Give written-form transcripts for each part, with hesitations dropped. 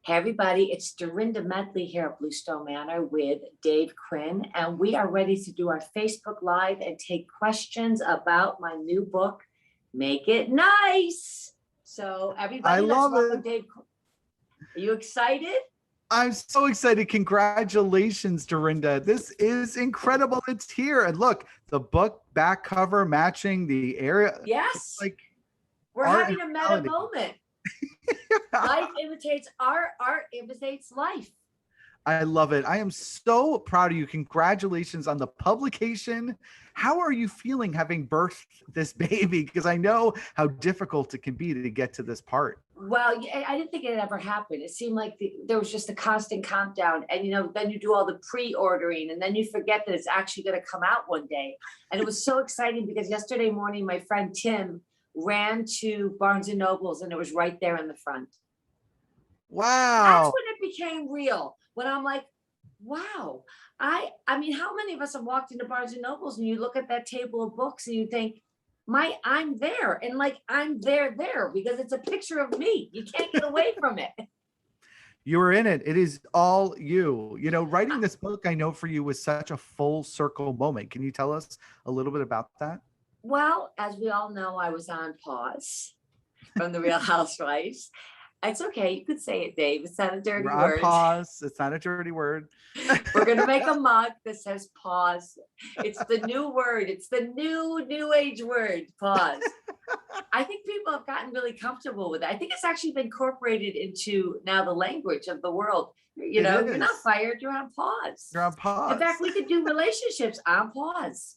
Hey everybody, it's Dorinda Medley here at Blue Stone Manor with Dave Quinn, and we are ready to do our Facebook Live and take questions about my new book, Make It Nice. So I everybody, let's love welcome it. Dave. Are you excited? I'm so excited. Congratulations, Dorinda. This is incredible. It's here. And look, the book back cover matching the area. It's Yes, like we're art and having a meta reality. moment. Life imitates art, art imitates life. I love it. I am so proud of you. Congratulations on the publication. How are you feeling having birthed this baby? Because I know how difficult it can be to get to this part. Well, yeah, I didn't think it ever happened. It seemed like there was just a constant countdown. And, then you do all the pre-ordering and then you forget that it's actually going to come out one day. And it was so exciting because yesterday morning, my friend Tim ran to Barnes and Nobles and it was right there in the front. That's Wow. when it became real. When I'm like, wow, I mean, how many of us have walked into Barnes and Nobles and you look at that table of books and you think, I'm there, and like I'm there because it's a picture of me. You can't get away from it. You were in it. It is all you. Writing this book, I know for you was such a full circle moment. Can you tell us a little bit about that? Well, as we all know, I was on pause from the Real Housewives. It's okay. You could say it, Dave. It's not a dirty We're on word. pause. It's not a dirty word. We're going to make a mug that says pause. It's the new word. It's the new age word, pause. I think people have gotten really comfortable with it. I think it's actually been incorporated into now the language of the world. You're not fired, you're on pause. You're on pause. In fact, we could do relationships on pause.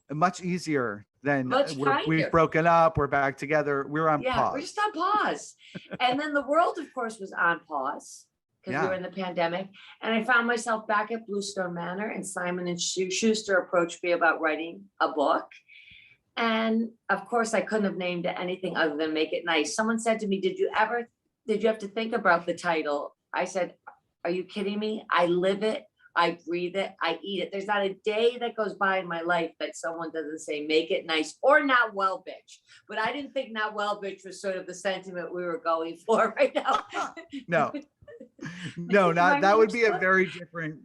Much easier than we've kinder. broken up, we're back together, we're on pause. We're just on pause. And then the world, of course, was on pause because we were in the pandemic. And I found myself back at Blue Stone Manor, and Simon and Schuster approached me about writing a book. And of course, I couldn't have named it anything other than Make It Nice. Someone said to me, did you have to think about the title? I said, are you kidding me? I live it. I breathe it. I eat it. There's not a day that goes by in my life that someone doesn't say, make it nice or not well, bitch. But I didn't think not well, bitch was sort of the sentiment we were going for right now. No, not that would be a very different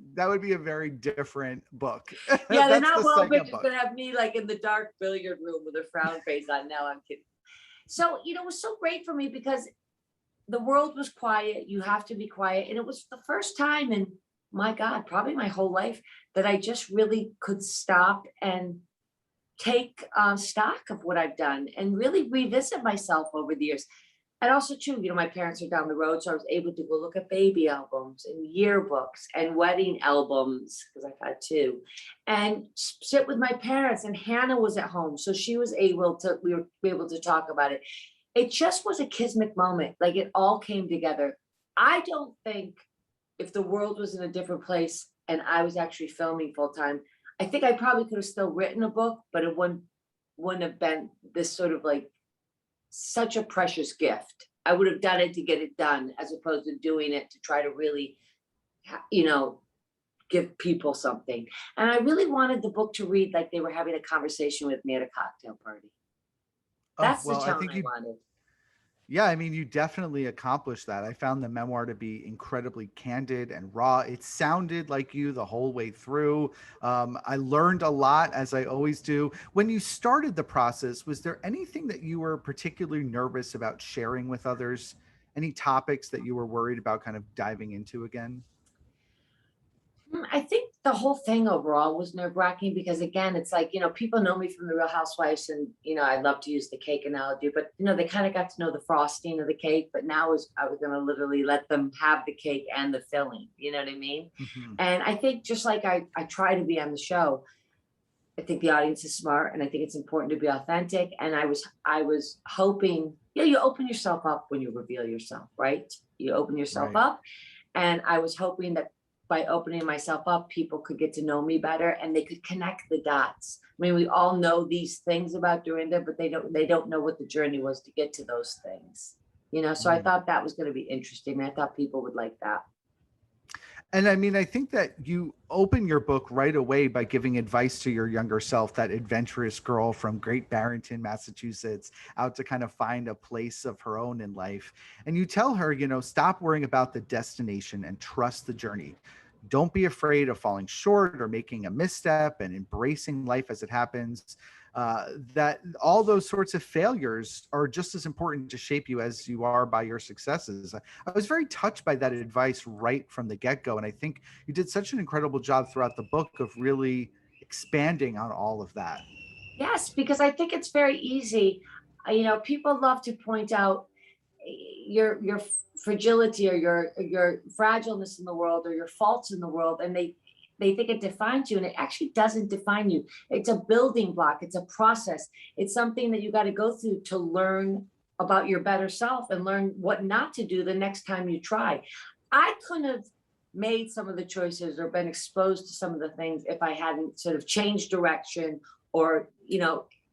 book. Yeah, the not well bitch is gonna have me like in the dark billiard room with a frown face on. No, I'm kidding. So, it was so great for me because the world was quiet. You have to be quiet. And it was the first time in, my God, probably my whole life that I just really could stop and take stock of what I've done and really revisit myself over the years. And also too, my parents are down the road, so I was able to go look at baby albums and yearbooks and wedding albums, because I've had two, and sit with my parents. And Hannah was at home, so we were able to talk about it. It just was a kismet moment. Like it all came together. I don't think if the world was in a different place and I was actually filming full time, I think I probably could have still written a book, but it wouldn't have been this sort of like such a precious gift. I would have done it to get it done as opposed to doing it to try to really, give people something. And I really wanted the book to read like they were having a conversation with me at a cocktail party. That's the tone I wanted. Yeah, I mean, you definitely accomplished that. I found the memoir to be incredibly candid and raw. It sounded like you the whole way through. I learned a lot, as I always do. When you started the process, was there anything that you were particularly nervous about sharing with others? Any topics that you were worried about kind of diving into again? I think the whole thing overall was nerve-wracking because again, it's like, people know me from the Real Housewives and, I love to use the cake analogy, but they kind of got to know the frosting of the cake, but now I was going to literally let them have the cake and the filling, you know what I mean? Mm-hmm. And I think just like I try to be on the show, I think the audience is smart and I think it's important to be authentic. And I was hoping, you open yourself up when you reveal yourself, right? You open yourself up. And I was hoping that by opening myself up, people could get to know me better and they could connect the dots. I mean, we all know these things about Dorinda, but they don't know what the journey was to get to those things. So I thought that was going to be interesting. I thought people would like that. And I mean, I think that you open your book right away by giving advice to your younger self, that adventurous girl from Great Barrington, Massachusetts, out to kind of find a place of her own in life. And you tell her, stop worrying about the destination and trust the journey. Don't be afraid of falling short or making a misstep, and embracing life as it happens. That all those sorts of failures are just as important to shape you as you are by your successes. I was very touched by that advice right from the get-go, and I think you did such an incredible job throughout the book of really expanding on all of that. Yes, because I think it's very easy. People love to point out your fragility or your fragileness in the world or your faults in the world, and they think it defines you, and it actually doesn't define you. It's a building block. It's a process. It's something that you got to go through to learn about your better self and learn what not to do the next time you try. I couldn't have made some of the choices or been exposed to some of the things if I hadn't sort of changed direction or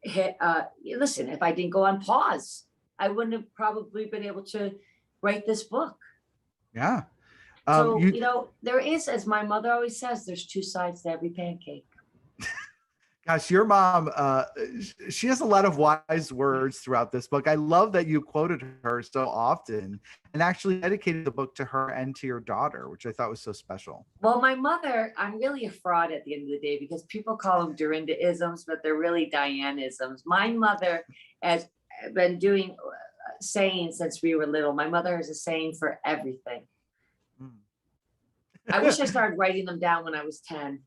hit listen, if I didn't go on pause, I wouldn't have probably been able to write this book. Yeah. So, You there is, as my mother always says, there's two sides to every pancake. Gosh, your mom, she has a lot of wise words throughout this book. I love that you quoted her so often and actually dedicated the book to her and to your daughter, which I thought was so special. Well, my mother, I'm really a fraud at the end of the day because people call them Dorinda-isms, but they're really Diane-isms. My mother has been doing saying since we were little. My mother has a saying for everything. Mm. I wish I started writing them down when I was 10,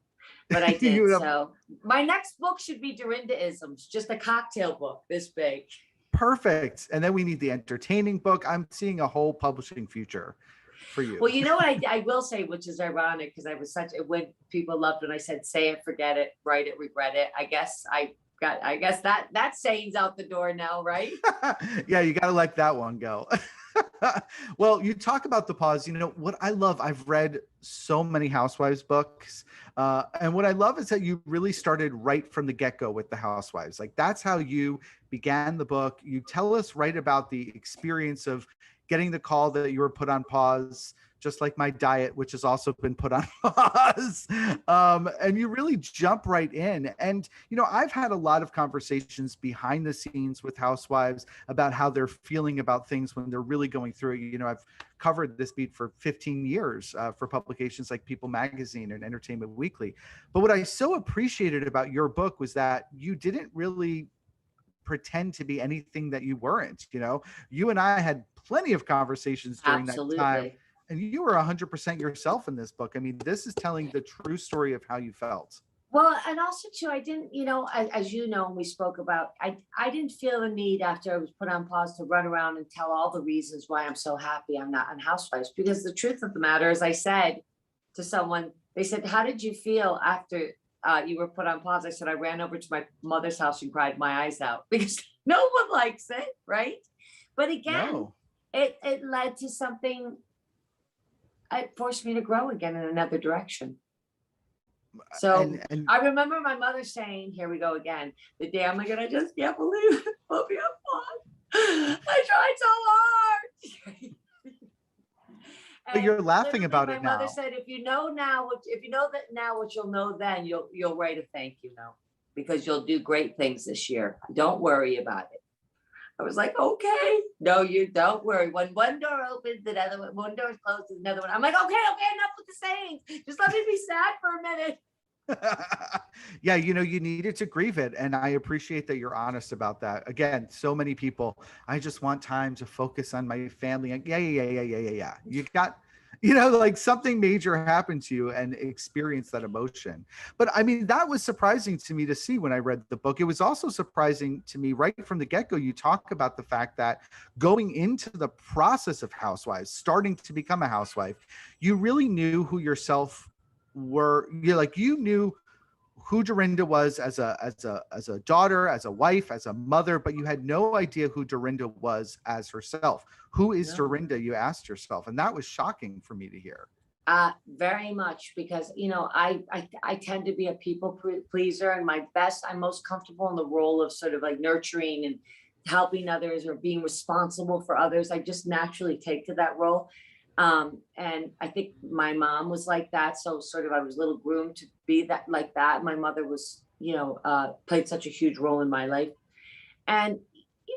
but I did. So my next book should be Dorinda-isms, just a cocktail book this big. Perfect. And then we need the entertaining book. I'm seeing a whole publishing future for you. Well, you know what I will say, which is ironic because I was when people loved when I said, say it, forget it, write it, regret it. I guess that saying's out the door now, right? Yeah, you got to let that one go. Well, you talk about the pause. What I love, I've read so many Housewives books. And what I love is that you really started right from the get-go with the Housewives. Like, that's how you began the book. You tell us right about the experience of getting the call that you were put on pause, just like my diet, which has also been put on pause. And you really jump right in. And, I've had a lot of conversations behind the scenes with Housewives about how they're feeling about things when they're really going through it. I've covered this beat for 15 years for publications like People Magazine and Entertainment Weekly. But what I so appreciated about your book was that you didn't really pretend to be anything that you weren't. You and I had plenty of conversations during that time, Absolutely. and you were 100% yourself in this book. I mean, this is telling the true story of how you felt. Well, and also too, I didn't, as you know, and we spoke about, I didn't feel the need after I was put on pause to run around and tell all the reasons why I'm so happy I'm not on Housewives. Because the truth of the matter is, I said to someone, they said, how did you feel after you were put on pause? I said, I ran over to my mother's house and cried my eyes out because no one likes it, right? But again, No. it led to something. It forced me to grow again in another direction. So and I remember my mother saying, here we go again, the day, oh my God, I just can't believe it. Put me on pause. I tried so hard. but you're laughing about my it mother now. said, if you know that now what you'll know then, you'll write a thank you note because you'll do great things this year. Don't worry about it. I was like, okay, no, you don't worry. When one door opens, another one door closes, another one. I'm like, okay, enough with the sayings. Just let me be sad for a minute. Yeah, you needed to grieve it. And I appreciate that you're honest about that. Again, so many people, I just want time to focus on my family. Yeah. You got, like something major happened to you and experience that emotion. But I mean, that was surprising to me to see when I read the book. It was also surprising to me right from the get-go. You talk about the fact that going into the process of Housewives, starting to become a housewife, you really knew who yourself were. You knew who Dorinda was as a daughter, as a wife, as a mother, but you had no idea who Dorinda was as herself. Who is Dorinda? You asked yourself, and that was shocking for me to hear. Very much because I tend to be a people pleaser, and I'm most comfortable in the role of sort of like nurturing and helping others or being responsible for others. I just naturally take to that role. And I think my mom was like that. So sort of I was a little groomed to be that like that. My mother was, played such a huge role in my life. And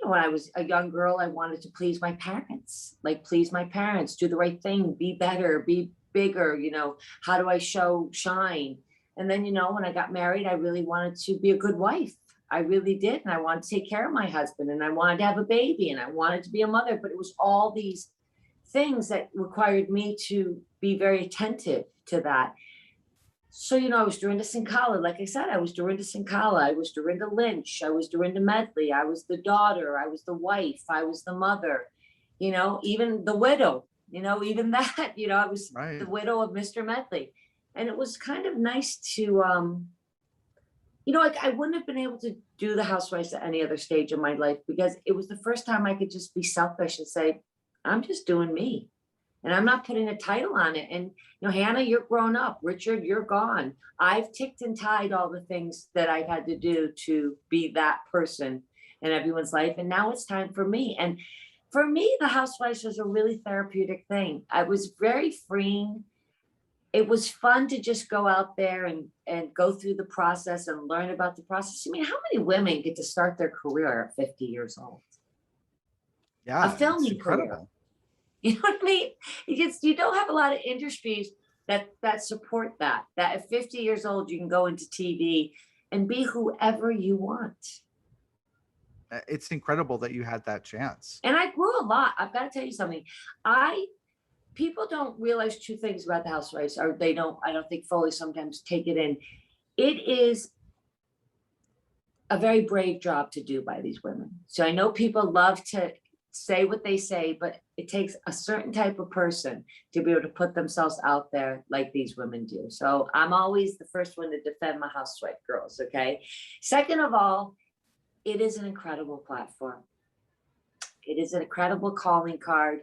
when I was a young girl, I wanted to please my parents, like please my parents, do the right thing, be better, be bigger, how do I shine? And then, when I got married, I really wanted to be a good wife. I really did. And I wanted to take care of my husband and I wanted to have a baby and I wanted to be a mother, but it was all these things that required me to be very attentive to that. So, I was Dorinda Sincala. Like I said, I was Dorinda Sincala. I was Dorinda Lynch. I was Dorinda Medley. I was the daughter. I was the wife. I was the mother, even the widow, even that, I was Right. the widow of Mr. Medley. And it was kind of nice to, like I wouldn't have been able to do the Housewives at any other stage of my life because it was the first time I could just be selfish and say, I'm just doing me. And I'm not putting a title on it. And, Hannah, you're grown up. Richard, you're gone. I've ticked and tied all the things that I had to do to be that person in everyone's life. And now it's time for me. And for me, the Housewives was a really therapeutic thing. I was very freeing. It was fun to just go out there and go through the process and learn about the process. I mean, how many women get to start their career at 50 years old? Yeah, A it's filming career. incredible. You know what I mean? You don't have a lot of industries that support that at 50 years old, you can go into TV and be whoever you want. It's incredible that you had that chance. And I grew a lot. I've got to tell you something. People don't realize two things about the Housewives, or I don't think fully sometimes take it in. It is a very brave job to do by these women. So I know people love to say what they say, but it takes a certain type of person to be able to put themselves out there like these women do. So I'm always the first one to defend my Housewife girls. Okay. Second of all, it is an incredible platform. It is an incredible calling card.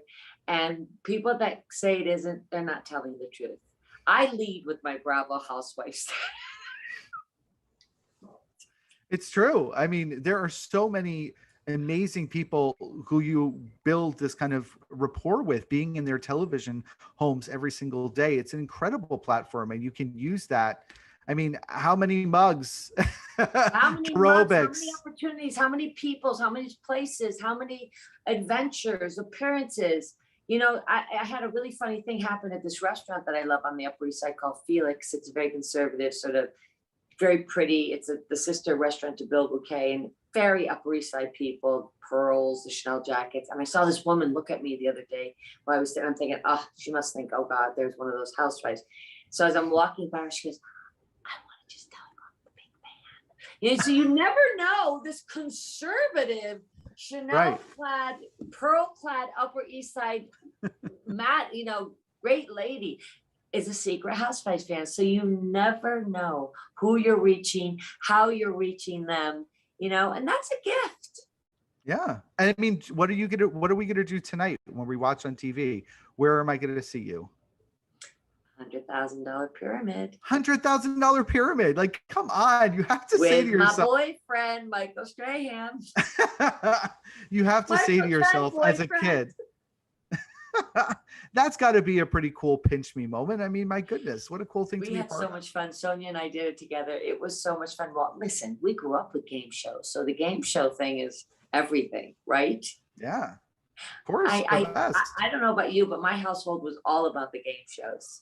And people that say it isn't, they're not telling the truth. I lead with my Bravo Housewives. It's true. I mean, there are so many amazing people who you build this kind of rapport with being in their television homes every single day. It's an incredible platform and you can use that. I mean, how many mugs, How many aerobics, months, how many opportunities, how many peoples, how many places, how many adventures, appearances. I had a really funny thing happen at this restaurant that I love on the Upper East Side called Felix. It's a very conservative, sort of very pretty. It's the sister restaurant to Bill Bouquet, and very Upper East Side people, pearls, the Chanel jackets. And I saw this woman look at me the other day while I was there. I'm thinking, oh, she must think, oh God, there's one of those housewives. So as I'm walking by her, she goes, I want to just tell you I'm the big fan. So you never know, this conservative Chanel clad, pearl clad Upper East Side great lady is a secret Housewives fan. So you never know who you're reaching, how you're reaching them, and that's a gift. Yeah. And I mean, what are we going to do tonight when we watch on TV? Where am I going to see you? $100,000 pyramid. $100,000 pyramid. Like, come on. You have to say to yourself. My boyfriend, Michael Strahan. You have to say to yourself as a kid. That's got to be a pretty cool pinch me moment. I mean, my goodness, what a cool thing to be a part of. We had so much fun. Sonia and I did it together. It was so much fun. Well, listen, we grew up with game shows. So the game show thing is everything, right? Yeah, of course. I don't know about you, but my household was all about the game shows.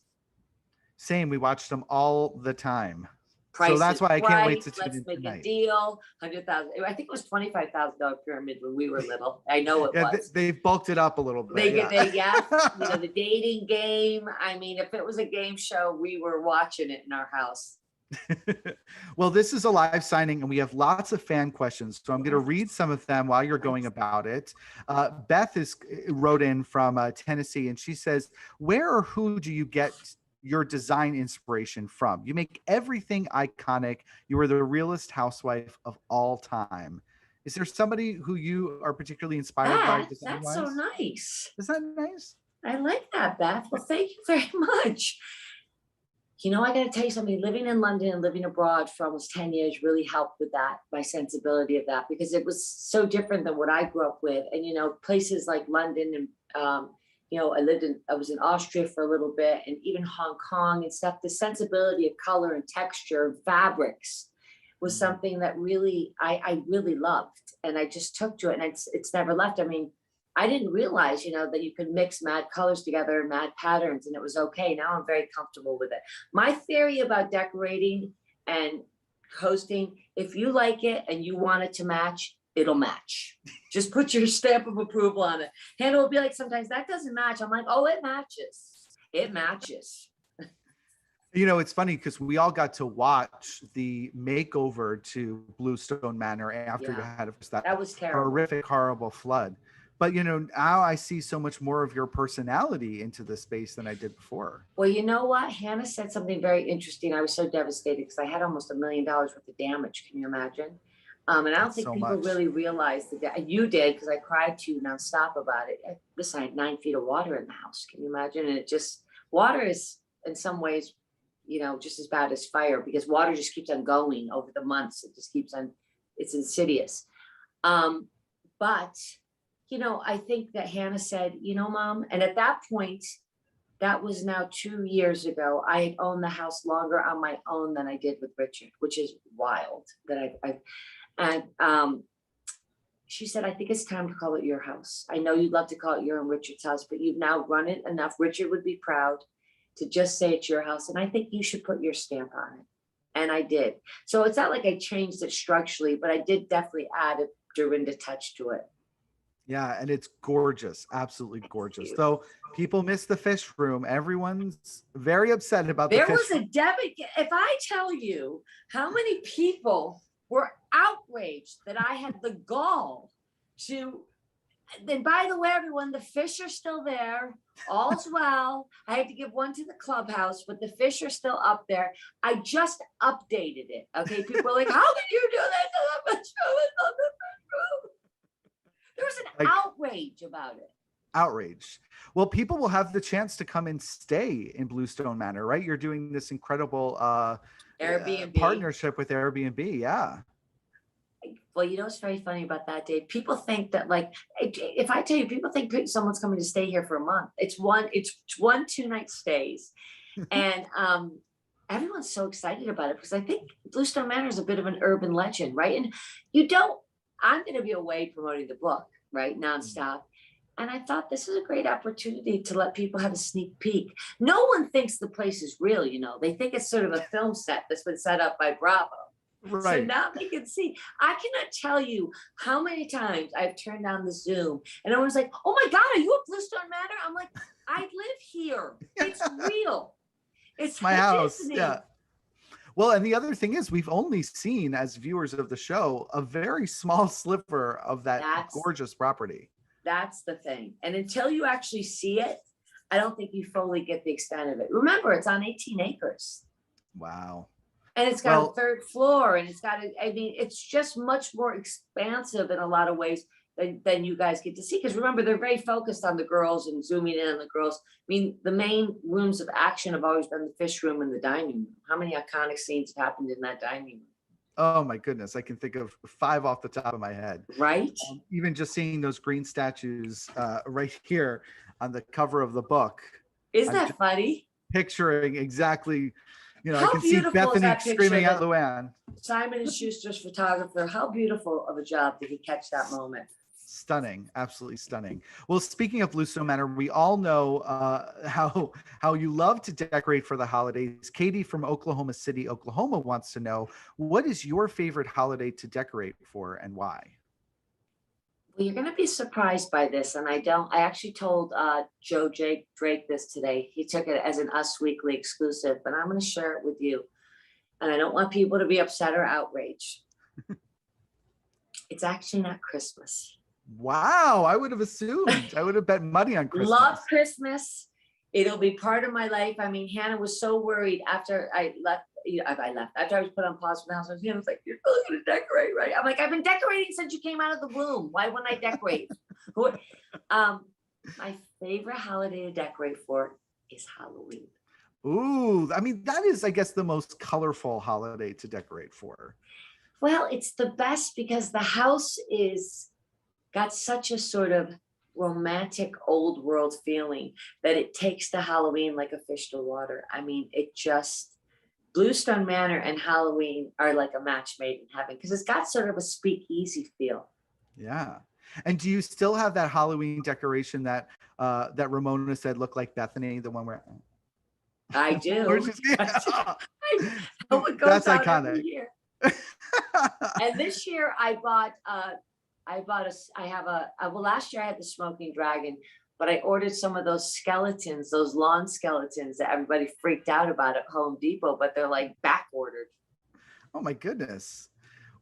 Same. We watched them all the time. Price so that's why I can't wait to tune in Let's make tonight. a deal. 100,000. I think it was $25,000 pyramid when we were little. I know it was. They've bulked it up a little bit. The dating game. I mean, if it was a game show, we were watching it in our house. Well, this is a live signing and we have lots of fan questions. So I'm going to read some of them while you're going about it. Beth wrote in from Tennessee and she says, where or who do you get your design inspiration from? You make everything iconic. You are the realest housewife of all time. Is there somebody who you are particularly inspired by? That's so nice. Is that nice? I like that, Beth. Well, thank you very much. I got to tell you something, living in London and living abroad for almost 10 years really helped with that, my sensibility of that, because it was so different than what I grew up with. And, places like London and, I was in Austria for a little bit, and even Hong Kong and stuff. The sensibility of color and texture and fabrics was something that really, I really loved. And I just took to it, and it's never left. I mean, I didn't realize, that you could mix mad colors together and mad patterns, and it was okay. Now I'm very comfortable with it. My theory about decorating and hosting, if you like it and you want it to match, it'll match. Just put your stamp of approval on it. Hannah will be like, sometimes that doesn't match. I'm like, oh, it matches. It matches. It's funny because we all got to watch the makeover to Blue Stone Manor after you had that was terrible, horrific, horrible flood. But now I see so much more of your personality into the space than I did before. Well, you know what? Hannah said something very interesting. I was so devastated because I had almost $1 million worth of damage. Can you imagine? And I don't think people really realize that. You did, because I cried to you nonstop about it. Listen, I had 9 feet of water in the house. Can you imagine? And water is in some ways, just as bad as fire, because water just keeps on going over the months. It just keeps on, it's insidious. But I think that Hannah said, Mom, and at that point, that was now 2 years ago, I had owned the house longer on my own than I did with Richard, which is wild that she said, I think it's time to call it your house. I know you'd love to call it your and Richard's house, but you've now run it enough. Richard would be proud to just say it's your house. And I think you should put your stamp on it. And I did. So it's not like I changed it structurally, but I did definitely add a Dorinda touch to it. Yeah, and it's gorgeous, absolutely gorgeous. Though people miss the fish room. Everyone's very upset about the fish room. There was a debit. If I tell you how many people were outraged that I had the gall to, then by the way, everyone, the fish are still there. All's well. I had to give one to the clubhouse, but the fish are still up there. I just updated it. Okay, people were like, how did you do that? There was an outrage about it. Outrage. Well, people will have the chance to come and stay in Blue Stone Manor, right? You're doing this incredible Airbnb partnership with Airbnb. Yeah. Well, what's very funny about that, Dave? People think that, like, if I tell you, people think someone's coming to stay here for a month. It's one 2-night stays. And everyone's so excited about it because I think Blue Stone Manor is a bit of an urban legend, right? And I'm going to be away promoting the book, right? Nonstop. And I thought this is a great opportunity to let people have a sneak peek. No one thinks the place is real, They think it's sort of a film set that's been set up by Bravo. Right. So now they can see. I cannot tell you how many times I've turned on the Zoom and everyone's like, oh my God, are you at Blue Stone Manor? I'm like, I live here. It's real. It's my house. Yeah. Well, and the other thing is we've only seen, as viewers of the show, a very small sliver of that gorgeous property. That's the thing. And until you actually see it, I don't think you fully get the extent of it. Remember, it's on 18 acres. Wow. And it's got a third floor, and it's just much more expansive in a lot of ways than you guys get to see. Because remember, they're very focused on the girls and zooming in on the girls. I mean, the main rooms of action have always been the fish room and the dining room. How many iconic scenes have happened in that dining room? Oh my goodness, I can think of 5 off the top of my head. Right. Even just seeing those green statues right here on the cover of the book. Isn't that funny? Picturing exactly. I can see Bethany screaming at Luann. Simon and Schuster's photographer. How beautiful of a job did he catch that moment? Stunning, absolutely stunning. Well, speaking of Blue Stone Manor, we all know how you love to decorate for the holidays. Katie from Oklahoma City, Oklahoma wants to know, what is your favorite holiday to decorate for and why? Well, you're going to be surprised by this. And I actually told Joe Drake this today. He took it as an Us Weekly exclusive, but I'm going to share it with you. And I don't want people to be upset or outraged. It's actually not Christmas. Wow. I would have assumed. I would have bet money on Christmas. Love Christmas. It'll be part of my life. I mean, Hannah was so worried after I left. After I was put on pause for the house, I was like, you're really going to decorate, right? I'm like, I've been decorating since you came out of the womb. Why wouldn't I decorate? My favorite holiday to decorate for is Halloween. Ooh, I mean, that is, I guess, the most colorful holiday to decorate for. Well, it's the best because the house got such a sort of romantic old world feeling that it takes to Halloween like a fish to water. I mean, it just, Blue Stone Manor and Halloween are like a match made in heaven because it's got sort of a speakeasy feel. Yeah. And do you still have that Halloween decoration that that Ramona said looked like Bethany, the one where I do. It goes that's out every iconic. year. And this year I bought well, last year I had the smoking dragon, but I ordered some of those skeletons, those lawn skeletons that everybody freaked out about at Home Depot, but they're like back ordered. Oh my goodness.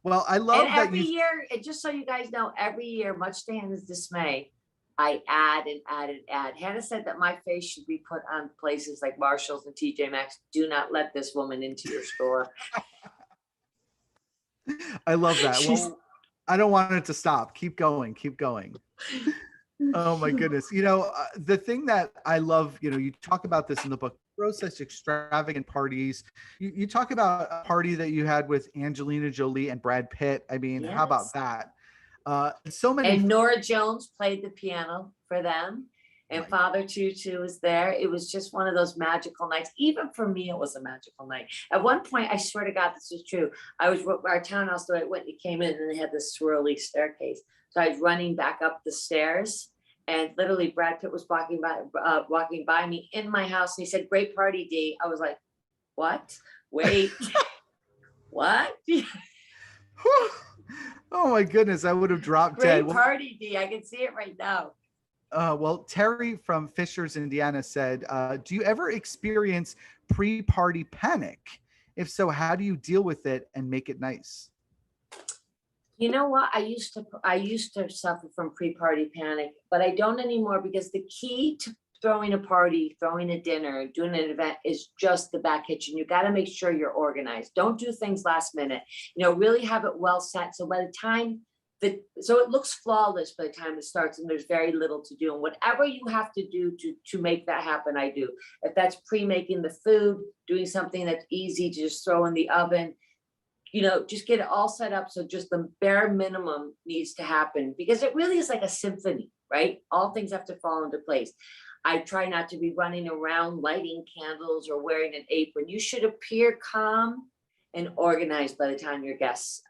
Well, I And love that every year, and just so you guys know, every year, much to Hannah's dismay, I add and add and add. Hannah said that my face should be put on places like Marshall's and TJ Maxx. Do not let this woman into your store. I love that. Well, I don't want it to stop. Keep going. Keep going. Oh my goodness. You know, the thing that I love, you know, you talk about this in the book, throw such extravagant parties. You talk about a party that you had with Angelina Jolie and Brad Pitt. I mean, how about that? So many. And Nora Jones played the piano for them. And Right. Father Tutu was there. It was just one of those magical nights. Even for me, it was a magical night. At one point, I swear to God, this is true. I was our townhouse door. I went and came in, and they had this swirly staircase. So I was running back up the stairs, and literally Brad Pitt was walking by me in my house, and he said, "Great party, Dee." I was like, "What? Wait, what?" Oh my goodness, I would have dropped dead. Great party, Dee. I can see it right now. Well, Terry from Fishers, Indiana said, do you ever experience pre-party panic? If so, how do you deal with it and make it nice? You know what? I used to suffer from pre-party panic, but I don't anymore because the key to throwing a party, throwing a dinner, doing an event is just the back kitchen. You got to make sure you're organized. Don't do things last minute. You know, really have it well set. So by the time so it looks flawless by the time it starts, and there's very little to do. And whatever you have to do to make that happen, I do. If that's pre-making the food, doing something that's easy to just throw in the oven, you know, just get it all set up. So just the bare minimum needs to happen, because it really is like a symphony, right? All things have to fall into place. I try not to be running around lighting candles or wearing an apron. You should appear calm and organized by the time your guests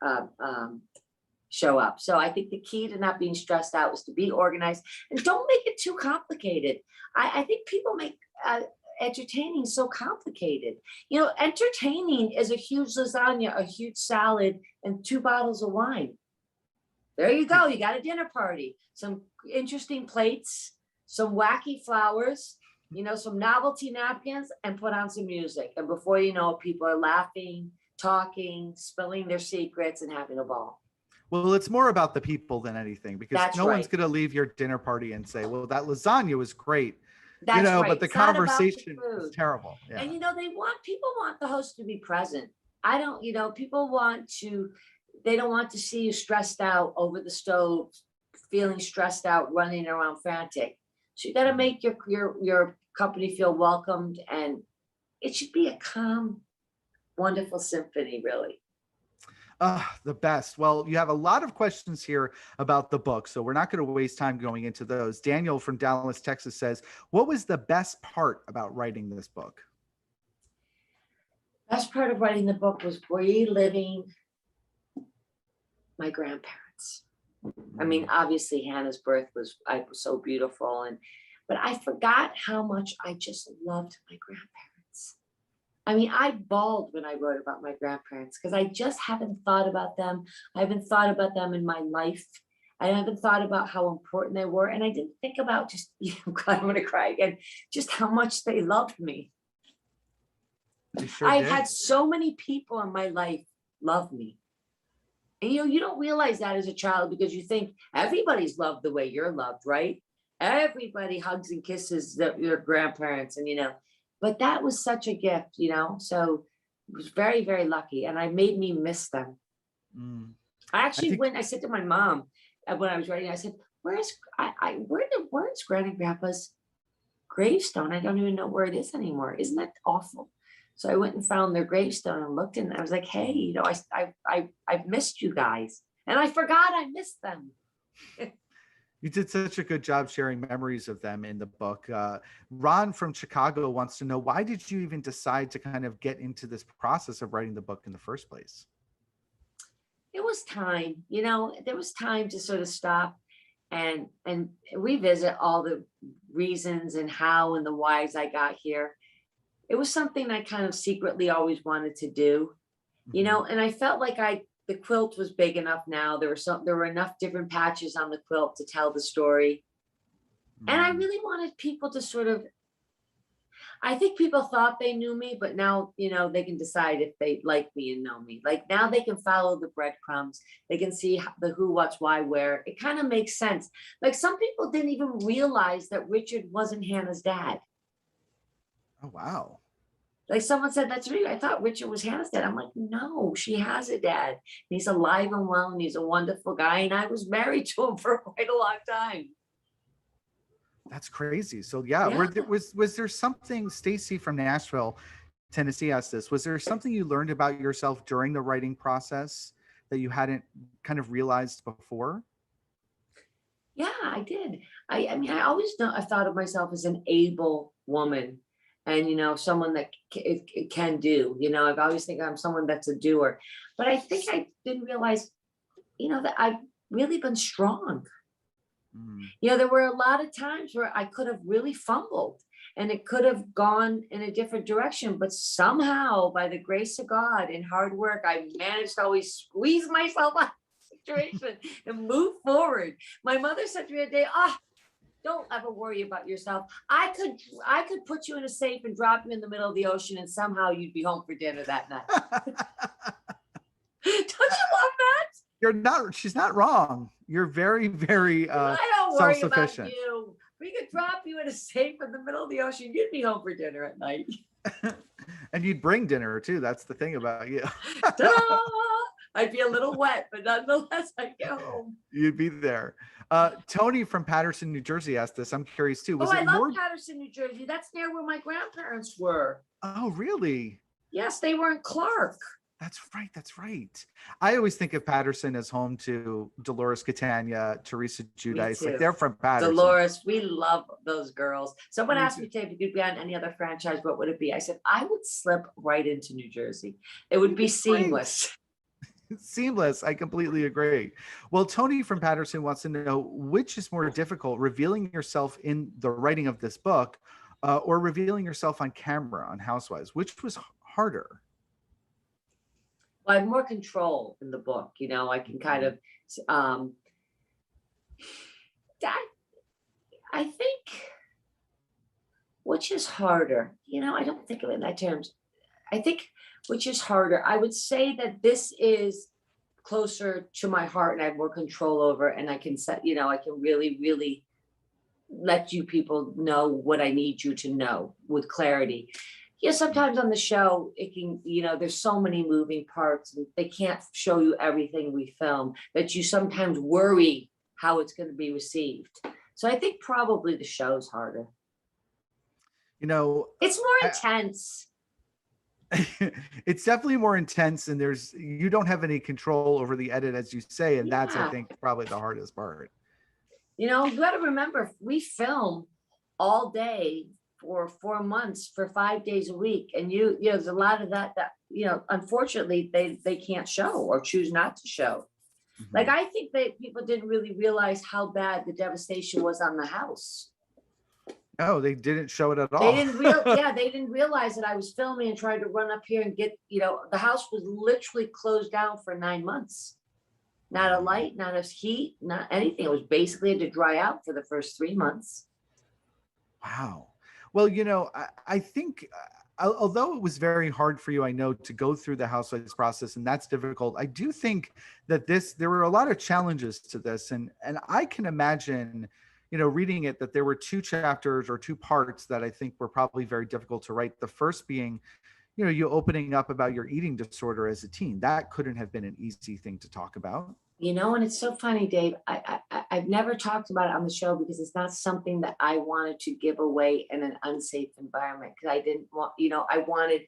show up. So I think the key to not being stressed out is to be organized, and don't make it too complicated. I think people make entertaining so complicated. You know, entertaining is a huge lasagna, a huge salad, and 2 bottles of wine. There you go. You got a dinner party, some interesting plates, some wacky flowers, you know, some novelty napkins, and put on some music. And before you know it, people are laughing, talking, spilling their secrets, and having a ball. Well, it's more about the people than anything, because That's no right. one's going to leave your dinner party and say, well, that lasagna was great. That's you know, right. but the It's not about the conversation is food. terrible. Yeah. And, you know, people want the host to be present. I don't, you know, people they don't want to see you stressed out over the stove, feeling stressed out, running around frantic. So you got to make your company feel welcomed, and it should be a calm, wonderful symphony, really. The best. Well, you have a lot of questions here about the book, so we're not going to waste time going into those. Daniel from Dallas, Texas says, what was the best part about writing this book? Best part of writing the book was reliving my grandparents. I mean, obviously Hannah's birth was so beautiful, but I forgot how much I just loved my grandparents. I mean, I bawled when I wrote about my grandparents because I just haven't thought about them. I haven't thought about them in my life. I haven't thought about how important they were. And I didn't think about just, you know, God, I'm going to cry again, just how much they loved me. I've had so many people in my life love me. And, you know, you don't realize that as a child because you think everybody's loved the way you're loved, right? Everybody hugs and kisses their grandparents, and, you know, but that was such a gift, you know, so I was very, very lucky, and it made me miss them. I actually I said to my mom when I was writing, I said, where's Granny and Grandpa's gravestone? I don't even know where it is anymore. Isn't that awful? So I went and found their gravestone and looked, and I was like, hey, you know, I've missed you guys. And I forgot I missed them. You did such a good job sharing memories of them in the book. Ron from Chicago wants to know, why did you even decide to kind of get into this process of writing the book in the first place? It was time, there was time to sort of stop and revisit all the reasons and how and the whys I got here. It was something I kind of secretly always wanted to do, Mhm. and I felt like the quilt was big enough now. There were enough different patches on the quilt to tell the story. And I Mm. really wanted people to sort of, I think people thought they knew me, but now, they can decide if they like me and know me. Like now they can follow the breadcrumbs. They can see the who, what's, why, where. It kind of makes sense. Like some people didn't even realize that Richard wasn't Hannah's dad. Oh, wow. Like someone said, that's me. I thought Richard was Hannah's dad. I'm like, no, she has a dad. He's alive and well, and he's a wonderful guy. And I was married to him for quite a long time. That's crazy. So yeah, Yeah. was there something, Stacy from Nashville, Tennessee asked this, was there something you learned about yourself during the writing process that you hadn't kind of realized before? Yeah, I did. I mean, I always know I thought of myself as an able woman and, someone that can do, I've always think I'm someone that's a doer. But I think I didn't realize, that I've really been strong. Mm. There were a lot of times where I could have really fumbled and it could have gone in a different direction, but somehow by the grace of God and hard work, I managed to always squeeze myself out of the situation and move forward. My mother said to me a day, don't ever worry about yourself. I could put you in a safe and drop you in the middle of the ocean and somehow you'd be home for dinner that night. Don't you love that? She's not wrong. You're very, very I don't worry about self-sufficient. you. We could drop you in a safe in the middle of the ocean. You'd be home for dinner at night. And you'd bring dinner too. That's the thing about you. Ta-da! I'd be a little wet, but nonetheless, I'd get home. You'd be there. Tony from Patterson, New Jersey asked this. I'm curious too. Was I it love more? Patterson, New Jersey. That's near where my grandparents were. Oh, really? Yes, they were in Clark. That's right. That's right. I always think of Patterson as home to Dolores Catania, Teresa Giudice. Like they're from Patterson. Dolores, we love those girls. Someone asked me today if you could be on any other franchise, what would it be? I said, I would slip right into New Jersey. It would be seamless. Seamless. I completely agree. Well, Tony from Patterson wants to know, which is more difficult, revealing yourself in the writing of this book or revealing yourself on camera on Housewives? Which was harder? Well, I have more control in the book. I can kind of, I think, which is harder? I don't think of it in that terms. I think which is harder. I would say that this is closer to my heart and I have more control over, and I can set, I can really, really let you people know what I need you to know with clarity. Sometimes on the show, it can, there's so many moving parts and they can't show you everything we film that you sometimes worry how it's going to be received. So I think probably the show's harder. It's more intense. It's definitely more intense, and you don't have any control over the edit, as you say, and that's, I think, probably the hardest part. You got to remember, we film all day for 4 months for 5 days a week, and there's a lot of that unfortunately they can't show or choose not to show. Mm-hmm. Like I think that people didn't really realize how bad the devastation was on the house. No, they didn't show it at all. They didn't they didn't realize that I was filming and trying to run up here and get, the house was literally closed down for 9 months. Not a light, not a heat, not anything. It was basically had to dry out for the first 3 months. Wow. Well, I think although it was very hard for you, I know, to go through the Housewives process, and that's difficult, I do think that there were a lot of challenges to this. And I can imagine, reading it, that there were 2 chapters or 2 parts that I think were probably very difficult to write. The first being, you opening up about your eating disorder as a teen. That couldn't have been an easy thing to talk about. And it's so funny, Dave. I've never talked about it on the show because it's not something that I wanted to give away in an unsafe environment, because I didn't want, I wanted,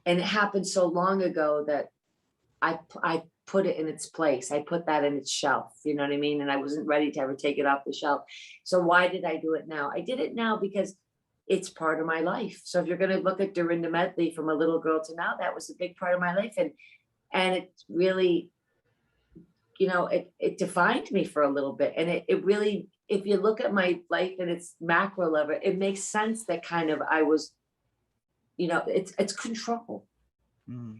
and it happened so long ago that I put it in its place. I put that in its shelf, you know what I mean? And I wasn't ready to ever take it off the shelf. So why did I do it now? I did it now because it's part of my life. So if you're going to look at Dorinda Medley from a little girl to now, that was a big part of my life. And it really, you know, it defined me for a little bit. And it really, if you look at my life and its macro level, it makes sense that kind of I was, you know, it's control.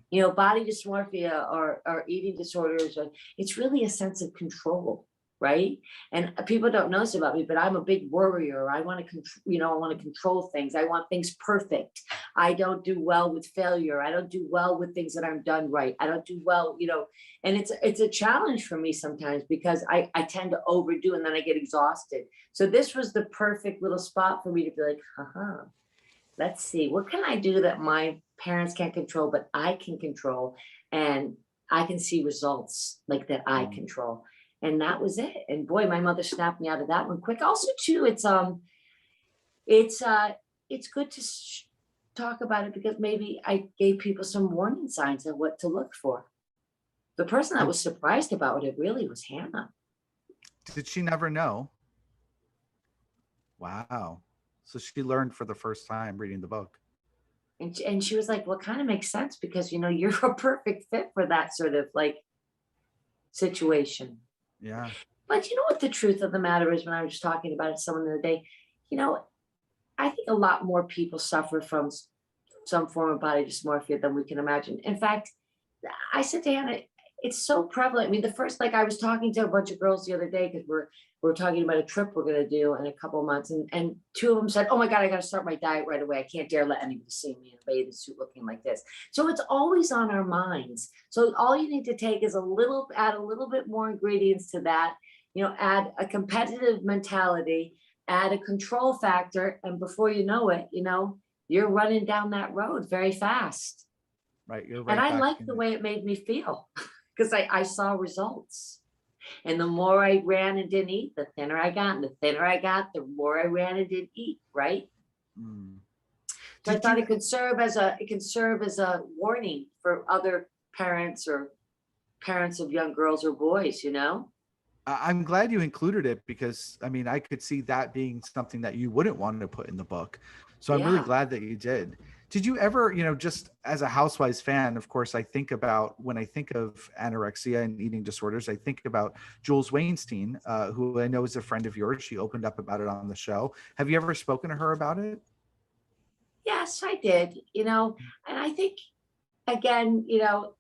You know, body dysmorphia or eating disorders, it's really a sense of control, right? And people don't know this about me, but I'm a big worrier. I want to control, you know, I want to control things. I want things perfect. I don't do well with failure. I don't do well with things that aren't done right. I don't do well, you know, and it's a challenge for me sometimes because I tend to overdo and then I get exhausted. So this was the perfect little spot for me to be like, let's see, what can I do that my parents can't control, but I can control, and I can see results like that I control. And that was it. And boy, my mother snapped me out of that one quick. Also, too, it's good to talk about it because maybe I gave people some warning signs of what to look for. The person that was surprised about it really was Hannah. Did she never know? Wow. So she learned for the first time reading the book. And she was like, well, kind of makes sense because, you know, you're a perfect fit for that sort of like situation. Yeah. But you know what the truth of the matter is, when I was talking about it to someone the other day, you know, I think a lot more people suffer from some form of body dysmorphia than we can imagine. In fact, I said to Hannah, it's so prevalent. I mean, the first, like I was talking to a bunch of girls the other day because we're talking about a trip we're going to do in a couple of months. And two of them said, oh my God, I got to start my diet right away. I can't dare let anybody see me in a bathing suit looking like this. So it's always on our minds. So all you need to take is add a little bit more ingredients to that, you know, add a competitive mentality, add a control factor. And before you know it, you know, you're running down that road very fast. Right. You're right. And I liked the way it made me feel because I saw results. And the more I ran and didn't eat, the thinner I got. And the thinner I got, the more I ran and didn't eat, right? So I thought it can serve as a warning for other parents or parents of young girls or boys, you know? I'm glad you included it because, I mean, I could see that being something that you wouldn't want to put in the book. So I'm really glad that you did. Did you ever, you know, just as a Housewives fan, of course, I think about, when I think of anorexia and eating disorders, I think about Jules Weinstein, who I know is a friend of yours. She opened up about it on the show. Have you ever spoken to her about it? Yes, I did, you know, and I think, again, you know,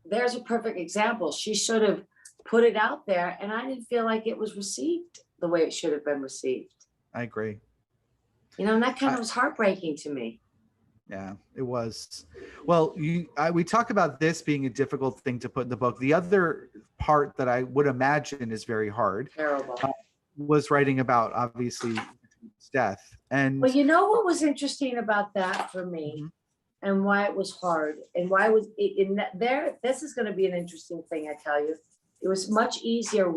there's a perfect example. She sort of put it out there and I didn't feel like it was received the way it should have been received. I agree. You know, and that kind of was heartbreaking to me. Yeah, it was. Well, we talk about this being a difficult thing to put in the book. The other part that I would imagine is very hard Terrible. Was writing about, obviously, death. And well, you know what was interesting about that for me, and why it was hard, and why was it in there? This is going to be an interesting thing, I tell you. It was much easier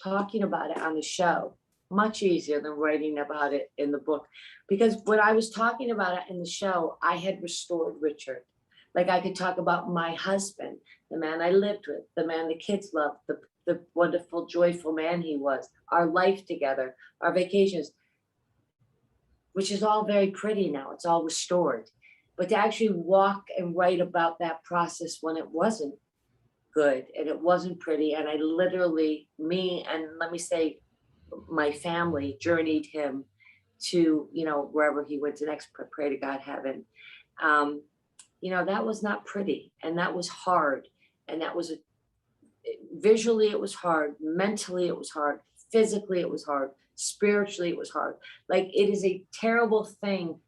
talking about it on the show, much easier than writing about it in the book. Because when I was talking about it in the show, I had restored Richard. Like I could talk about my husband, the man I lived with, the man the kids loved, the wonderful, joyful man he was, our life together, our vacations, which is all very pretty now. It's all restored. But to actually walk and write about that process when it wasn't good and it wasn't pretty, and I literally, me and let me say my family, journeyed him to, you know, wherever he went to next, pray to God, heaven. You know, that was not pretty, and that was hard, and that was visually it was hard, mentally it was hard, physically it was hard, spiritually it was hard. Like it is a terrible thing,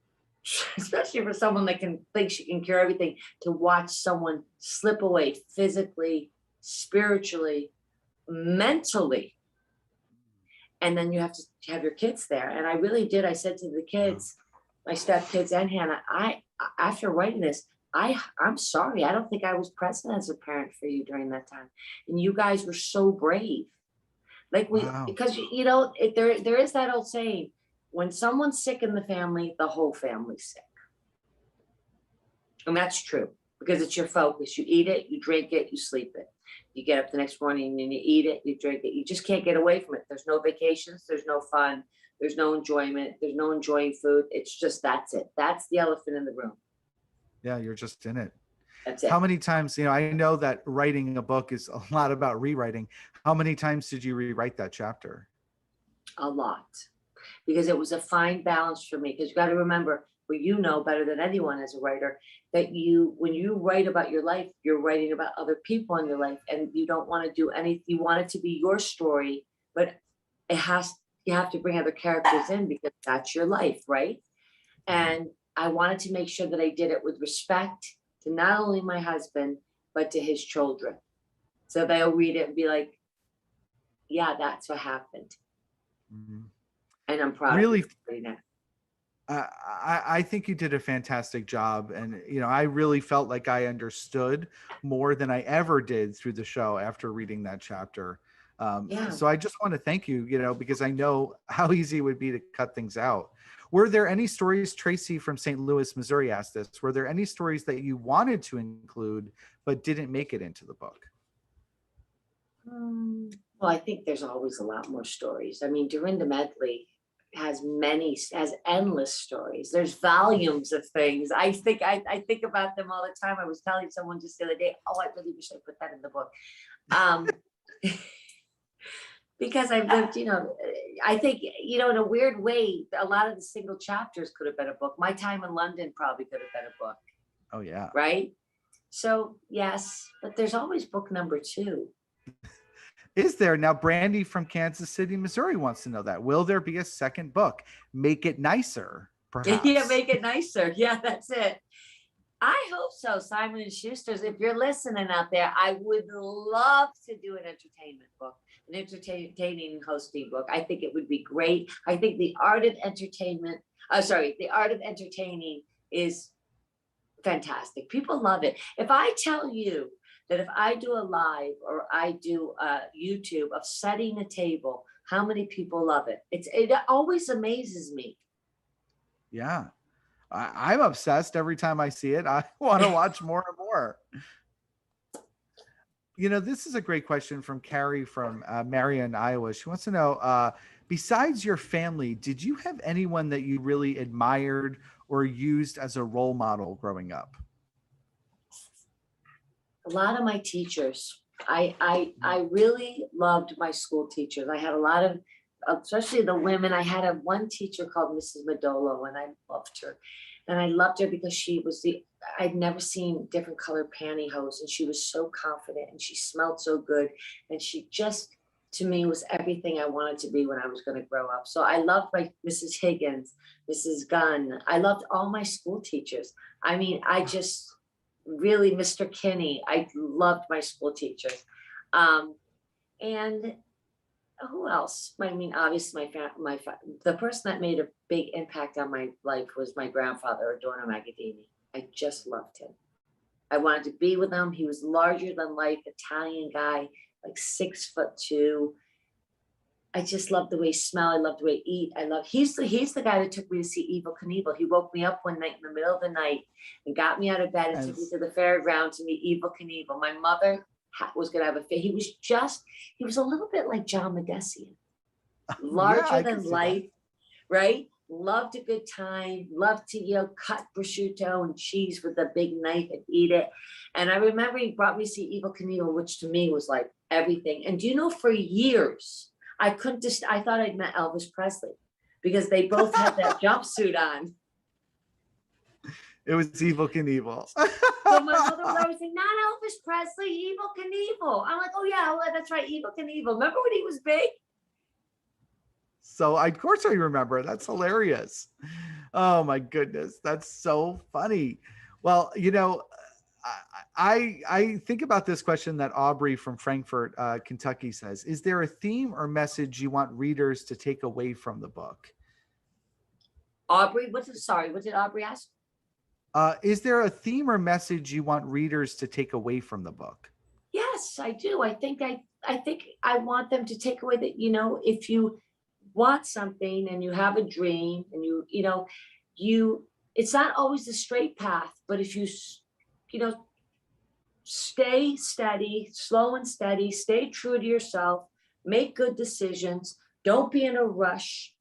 especially for someone that can think she can cure everything, to watch someone slip away physically, spiritually, mentally. And then you have to have your kids there. And I really did. I said to the kids, my stepkids and Hannah, after writing this, I'm sorry. I don't think I was present as a parent for you during that time. And you guys were so brave. Like because, you know, there is that old saying, when someone's sick in the family, the whole family's sick. And that's true. because it's your focus. You eat it, you drink it, you sleep it. You get up the next morning and you eat it, you drink it. You just can't get away from it. There's no vacations, there's no fun, there's no enjoyment, there's no enjoying food. It's just, that's it. That's the elephant in the room. Yeah, you're just in it. That's it. How many times, I know that writing a book is a lot about rewriting. How many times did you rewrite that chapter? A lot, because it was a fine balance for me. Because you got to remember, well, you know better than anyone as a writer, that when you write about your life, you're writing about other people in your life, and you don't want to do anything. You want it to be your story, but you have to bring other characters in because that's your life, right? And I wanted to make sure that I did it with respect to not only my husband, but to his children. So they'll read it and be like, yeah, that's what happened. Mm-hmm. And I'm proud really, of you. I think you did a fantastic job. And, I really felt like I understood more than I ever did through the show after reading that chapter. So I just want to thank you, because I know how easy it would be to cut things out. Were there any stories, Tracy from St. Louis, Missouri asked this, were there any stories that you wanted to include but didn't make it into the book? Well, I think there's always a lot more stories. I mean, Dorinda Medley has endless stories. There's volumes of things. I think about them all the time. I was telling someone just the other day, oh, I really wish I put that in the book. Because I've lived, I think, in a weird way, a lot of the single chapters could have been a book. My time in London probably could have been a book. Oh, yeah. Right? So, yes, but there's always book number 2. Is there? Now, Brandy from Kansas City, Missouri wants to know that. Will there be a second book? Make it nicer, perhaps. Yeah, make it nicer. Yeah, that's it. I hope so, Simon & Schuster's. If you're listening out there, I would love to do an entertainment book, an entertaining hosting book. I think it would be great. I think the art of entertaining is fantastic. People love it. If I tell you that if I do a live or I do a YouTube of setting a table, how many people love it? It always amazes me. Yeah. I'm obsessed every time I see it. I want to watch more and more. This is a great question from Carrie from Marion, Iowa. She wants to know, besides your family, did you have anyone that you really admired or used as a role model growing up? A lot of my teachers. I really loved my school teachers. I had a lot of, especially the women. I had one teacher called Mrs. Madolo, and I loved her. And I loved her because I'd never seen different colored pantyhose, and she was so confident and she smelled so good. And she just, to me, was everything I wanted to be when I was going to grow up. So I loved my Mrs. Higgins, Mrs. Gunn. I loved all my school teachers. I mean, I just really, Mr. Kinney, I loved my school teachers. And who else? I mean, obviously the person that made a big impact on my life was my grandfather, Adorno Magadini. I just loved him. I wanted to be with him. He was larger than life, Italian guy, like 6'2". I just loved the way he smelled. I loved the way he eat. He's the guy that took me to see Evel Knievel. He woke me up one night in the middle of the night and got me out of bed and took me to the fairground to meet Evel Knievel. My mother was going to have a fit. He was a little bit like John Medesian, larger than life, right? Loved a good time, loved to, cut prosciutto and cheese with a big knife and eat it. And I remember he brought me to see Evel Knievel, which to me was like everything. And for years, I thought I'd met Elvis Presley because they both had that jumpsuit on. It was Evel Knievel. So my mother would always say, not Elvis Presley, Evel Knievel. I'm like, oh yeah, well, that's right, Evel Knievel. Remember when he was big? So of course I remember. That's hilarious. Oh my goodness. That's so funny. Well, I think about this question that Aubrey from Frankfort, Kentucky says, is there a theme or message you want readers to take away from the book? Aubrey, what did Aubrey ask? Is there a theme or message you want readers to take away from the book? Yes, I do. I think I want them to take away that, if you want something and you have a dream and it's not always the straight path, but if you stay steady, slow and steady, stay true to yourself, make good decisions. Don't be in a rush.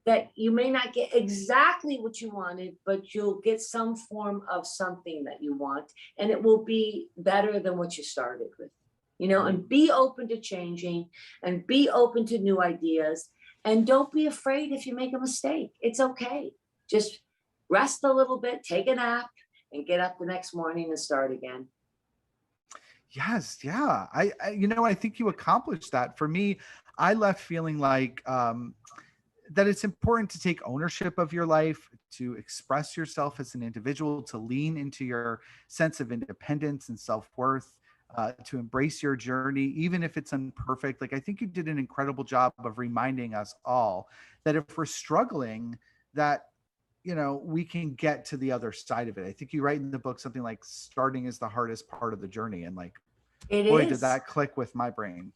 That you may not get exactly what you wanted, but you'll get some form of something that you want, and it will be better than what you started with, and be open to changing and be open to new ideas. And don't be afraid if you make a mistake. It's okay. Just rest a little bit, take a nap, and get up the next morning and start again. Yes, yeah. I think you accomplished that. For me, I left feeling like that it's important to take ownership of your life, to express yourself as an individual, to lean into your sense of independence and self-worth, to embrace your journey, even if it's imperfect. Like, I think you did an incredible job of reminding us all that if we're struggling, that we can get to the other side of it. I think you write in the book something like starting is the hardest part of the journey. And like, It boy, is. did that click with my brain.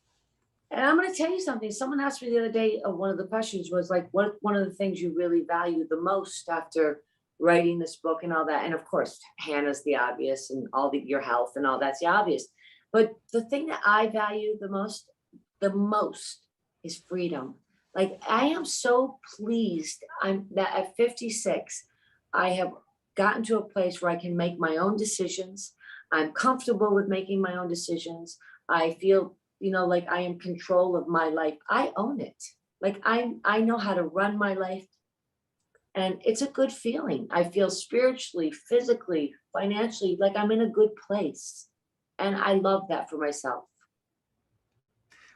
And I'm going to tell you something. Someone asked me the other day, one of the questions was like, what one of the things you really value the most after writing this book and all that? And of course, Hannah's the obvious, and your health and all that's the obvious. But the thing that I value the most is freedom. Like, I am so pleased that at 56, I have gotten to a place where I can make my own decisions. I'm comfortable with making my own decisions. I feel like I am control of my life. I own it. Like, I know how to run my life, and it's a good feeling. I feel spiritually, physically, financially, like I'm in a good place. And I love that for myself.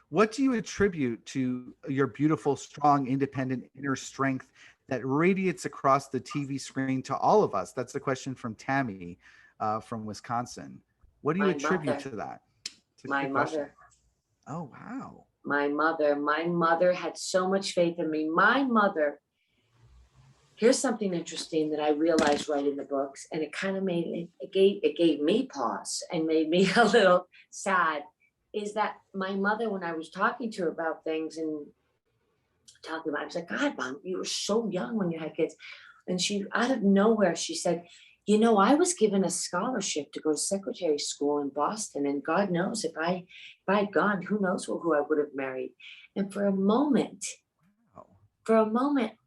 What do you attribute to your beautiful, strong, independent inner strength that radiates across the TV screen to all of us? That's the question from Tammy from Wisconsin. What do you attribute to that? My mother. Oh, wow. My mother had so much faith in me. My mother, here's something interesting that I realized right in the books, and it kind of it gave me pause and made me a little sad, is that my mother, when I was talking to her about things and talking about it, I was like, God, Mom, you were so young when you had kids. And she, out of nowhere, she said, I was given a scholarship to go to secretary school in Boston, and God knows if I had gone, who knows who I would have married. And for a moment,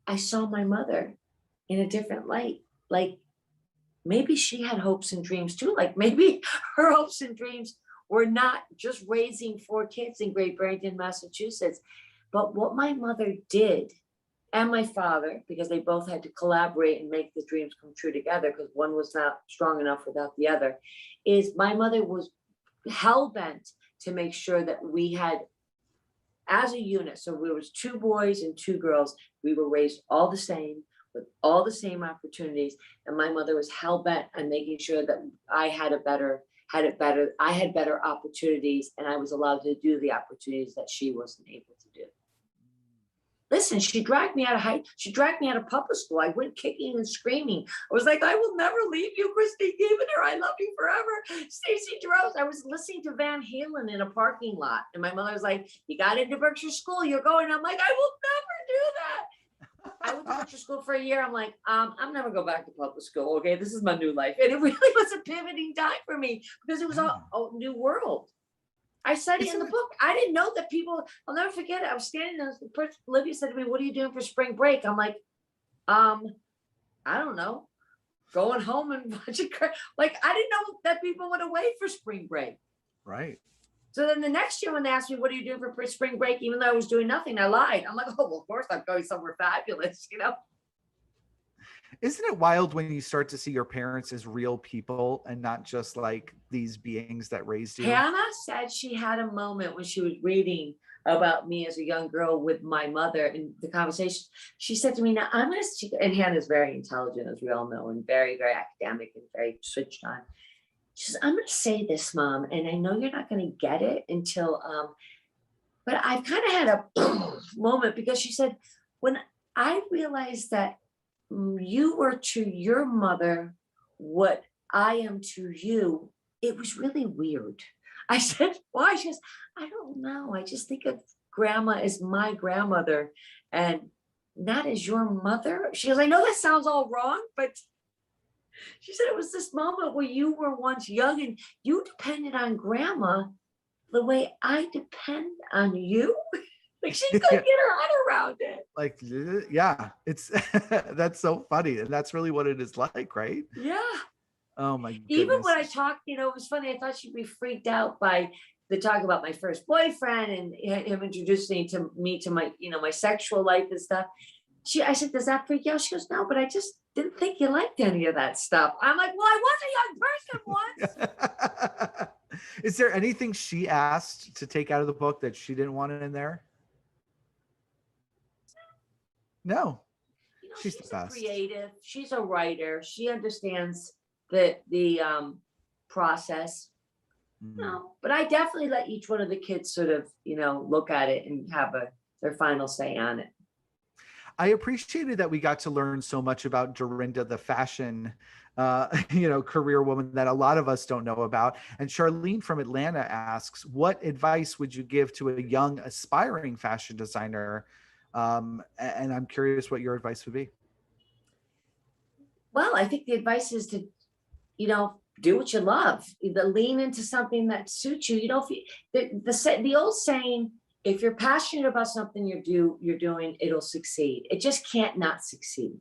I saw my mother in a different light. Like, maybe she had hopes and dreams too. Like, maybe her hopes and dreams were not just raising 4 kids in Great Barrington, Massachusetts, but what my mother did, and my father, because they both had to collaborate and make the dreams come true together, because one was not strong enough without the other, is my mother was hell-bent to make sure that we had, as a unit, so there was 2 boys and 2 girls, we were raised all the same, with all the same opportunities, and my mother was hell-bent on making sure that I had better opportunities, and I was allowed to do the opportunities that she wasn't able to do. Listen, she dragged me out of public school. I went kicking and screaming. I was like, I will never leave you, Christine Givender. I love you forever. Stacey Droz. I was listening to Van Halen in a parking lot. And my mother was like, you got into Berkshire school, you're going. I'm like, I will never do that. I went to Berkshire school for a year. I'm like, I'm never go back to public school. Okay, this is my new life. And it really was a pivoting time for me because it was a new world. I said it in the book. I didn't know that people, I'll never forget it. I was standing there, Olivia said to me, what are you doing for spring break? I'm like, I don't know. Going home and watching, like, I didn't know that people went away for spring break. Right. So then the next year when they asked me, what are you doing for spring break? Even though I was doing nothing, I lied. I'm like, oh, well, of course I'm going somewhere fabulous, Isn't it wild when you start to see your parents as real people and not just like these beings that raised you? Hannah said she had a moment when she was reading about me as a young girl with my mother in the conversation. She said to me, now I'm going to, and Hannah's very intelligent, as we all know, and very, very academic and very switched on. She says, I'm going to say this, Mom, and I know you're not going to get it until, but I've kind of had a moment because she said, when I realized that you were to your mother what I am to you, it was really weird. I said, why? She goes, I don't know. I just think of grandma as my grandmother and not as your mother. She goes, I know that sounds all wrong, but She said it was this moment where you were once young and you depended on grandma the way I depend on you. Like she couldn't get her head around it. Like, yeah, it's that's so funny. And that's really what it is like, right? Yeah. Oh my Even goodness. when I talked, it was funny. I thought she'd be freaked out by the talk about my first boyfriend and him introducing to me to my, my sexual life and stuff. I said, does that freak you out? She goes, no, but I just didn't think you liked any of that stuff. I'm like, well, I was a young person once. Is there anything she asked to take out of the book that she didn't want in there? No. She's the best. Creative. She's a writer. She understands the process. No, but I definitely let each one of the kids sort of, look at it and have their final say on it. I appreciated that we got to learn so much about Dorinda, the fashion, career woman that a lot of us don't know about. And Charlene from Atlanta asks, what advice would you give to a young aspiring fashion designer? And I'm curious what your advice would be. Well, I think the advice is to, do what you love. Either lean into something that suits you. The old saying, if you're passionate about something you're doing, it'll succeed. It just can't not succeed.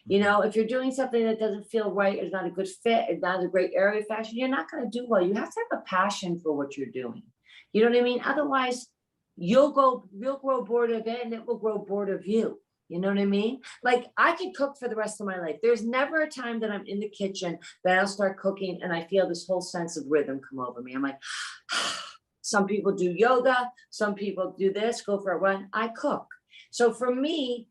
If you're doing something that doesn't feel right, or is not a good fit, it's not a great area of fashion, you're not going to do well. You have to have a passion for what you're doing. You know what I mean? Otherwise, you'll grow bored of it and it will grow bored of you. You know what I mean? Like I could cook for the rest of my life. There's never a time that I'm in the kitchen that I'll start cooking and I feel this whole sense of rhythm come over me. I'm like, some people do yoga, some people do this, go for a run. I cook. So for me,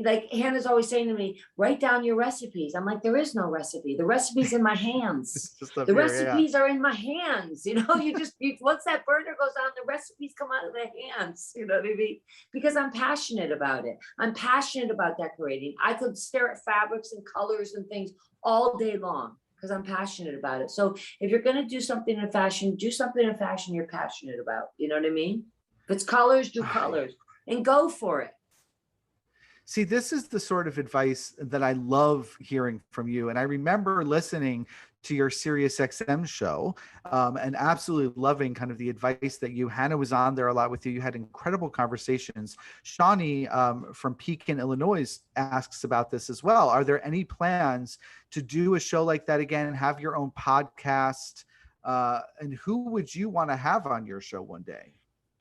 like Hannah's always saying to me, write down your recipes. I'm like, there is no recipe. The recipe's in my hands. The recipes are in my hands. Once that burner goes on, the recipes come out of the hands. You know what I mean? Because I'm passionate about it. I'm passionate about decorating. I could stare at fabrics and colors and things all day long because I'm passionate about it. So if you're going to do something in fashion, do something in fashion you're passionate about. You know what I mean? If it's colors, do colors and go for it. See, this is the sort of advice that I love hearing from you. And I remember listening to your SiriusXM show and absolutely loving kind of the advice that Hannah was on there a lot with you. You had incredible conversations. Shawnee from Pekin, Illinois asks about this as well. Are there any plans to do a show like that again, have your own podcast? And who would you want to have on your show one day?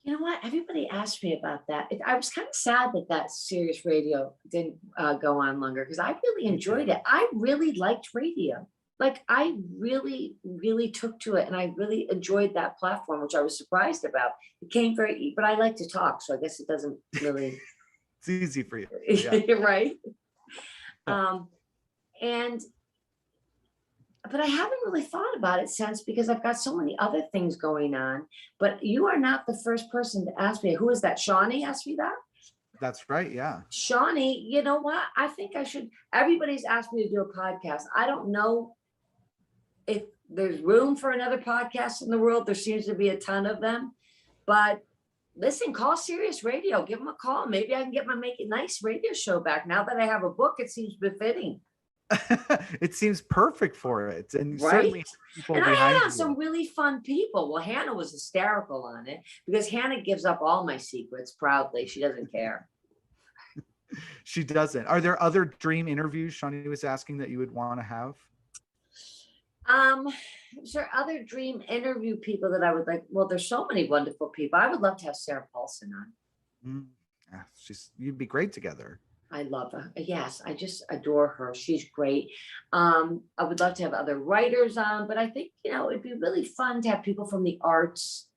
You know what? Everybody asked me about that. I was kind of sad that Sirius Radio didn't go on longer because I really enjoyed it. I really liked radio. Like I really, really took to it and I really enjoyed that platform, which I was surprised about. It came but I like to talk. So I guess it doesn't really. It's easy for you. Yeah. Right. But I haven't really thought about it since because I've got so many other things going on. But you are not the first person to ask me. Who is that? Shawnee asked me that? That's right. Yeah. Shawnee, you know what? I think I should. Everybody's asked me to do a podcast. I don't know if there's room for another podcast in the world. There seems to be a ton of them. But listen, call Sirius Radio. Give them a call. Maybe I can get my Make It Nice radio show back. Now that I have a book, it seems befitting. It seems perfect for it. And right? Certainly people and I had on some really fun people. Well, Hannah was hysterical on it because Hannah gives up all my secrets proudly. She doesn't care. She doesn't. Are there other dream interviews Shawnee was asking that you would want to have? Is there other dream interview people that I would like? Well, there's so many wonderful people. I would love to have Sarah Paulson on. You'd be great together. I love her. Yes, I just adore her. She's great. I would love to have other writers on, but I think, it'd be really fun to have people from the arts